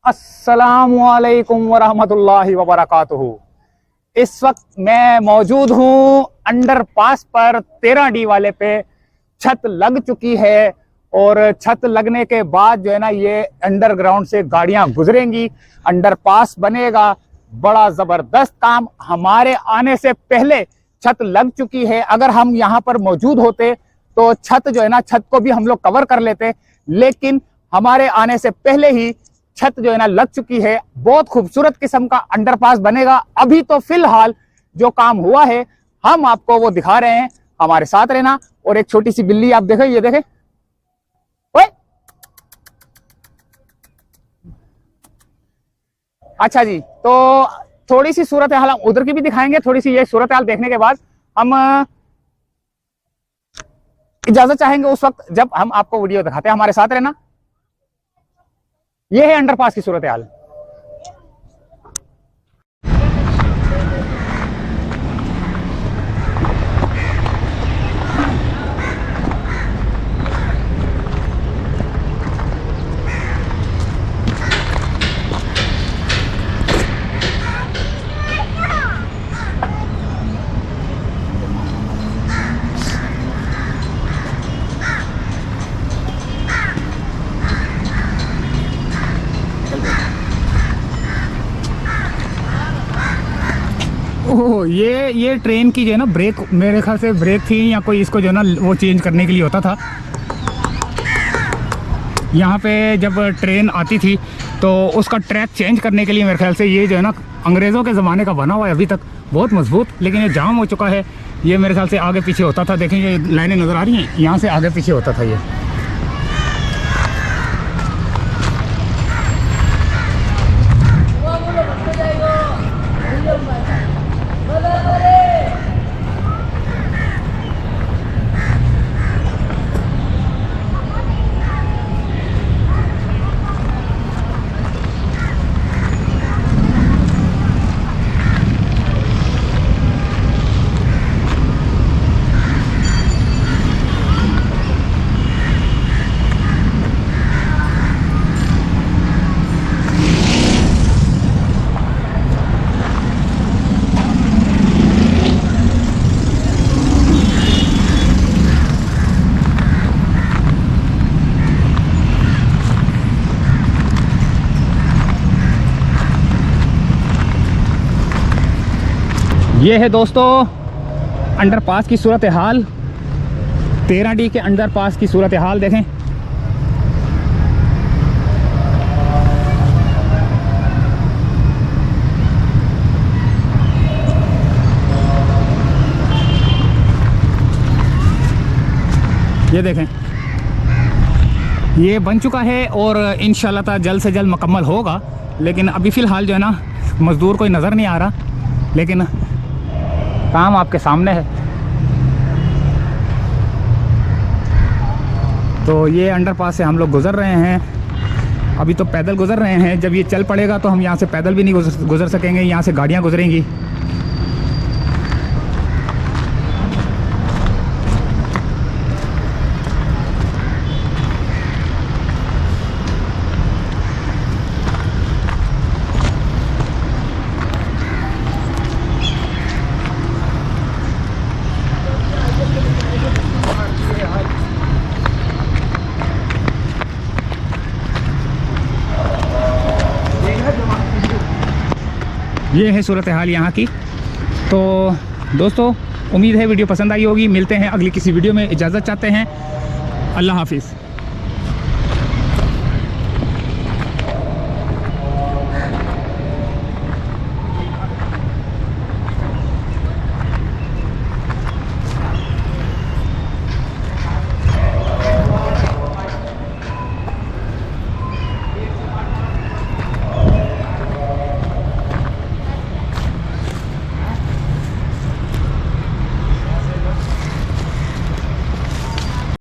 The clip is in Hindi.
अस्सलामुअलैकुम वरहमतुल्लाहि वबरकातुहू। इस वक्त मैं मौजूद हूँ अंडरपास पर 13D वाले पे। छत लग चुकी है और छत लगने के बाद जो है ना ये अंडरग्राउंड से गाड़ियां गुजरेंगी, अंडरपास बनेगा। बड़ा जबरदस्त काम, हमारे आने से पहले छत लग चुकी है। अगर हम यहाँ पर मौजूद होते तो छत जो है ना, छत को भी हम लोग कवर कर लेते, लेकिन हमारे आने से पहले ही छत जो है ना लग चुकी है। बहुत खूबसूरत किस्म का अंडरपास बनेगा। अभी तो फिलहाल जो काम हुआ है हम आपको वो दिखा रहे हैं, हमारे साथ रहना। और एक छोटी सी बिल्ली आप देखें, ये देखें, ओए। अच्छा जी, तो थोड़ी सी सूरत हाल हम उधर की भी दिखाएंगे। थोड़ी सी ये सूरत हाल देखने के बाद हम इजाजत चाहेंगे उस वक्त जब हम आपको वीडियो दिखाते हैं। हमारे साथ रहना। ये है अंडरपास की सूरत हाल। ओह, ये ट्रेन की जो है ना ब्रेक, मेरे ख्याल से ब्रेक थी या कोई इसको जो है ना वो चेंज करने के लिए होता था। यहाँ पे जब ट्रेन आती थी तो उसका ट्रैक चेंज करने के लिए मेरे ख्याल से ये जो है ना अंग्रेज़ों के ज़माने का बना हुआ है, अभी तक बहुत मजबूत, लेकिन ये जाम हो चुका है। ये मेरे ख्याल से आगे पीछे होता था। देखें ये लाइनें नज़र आ रही हैं, यहाँ से आगे पीछे होता था ये। ये है दोस्तों अंडरपास की सूरत हाल। 13D के अंडरपास की सूरत हाल देखें। ये देखें, ये बन चुका है और इंशाल्लाह ताला जल्द से जल्द मुकम्मल होगा। लेकिन अभी फ़िलहाल जो है ना मज़दूर कोई नज़र नहीं आ रहा, लेकिन काम आपके सामने है। तो ये अंडरपास से हम लोग गुज़र रहे हैं। अभी तो पैदल गुज़र रहे हैं, जब ये चल पड़ेगा तो हम यहाँ से पैदल भी नहीं गुज़र सकेंगे, यहाँ से गाड़ियाँ गुज़रेंगी। ये है सूरत हाल यहाँ की। तो दोस्तों उम्मीद है वीडियो पसंद आई होगी। मिलते हैं अगली किसी वीडियो में। इजाज़त चाहते हैं। अल्लाह हाफिज़।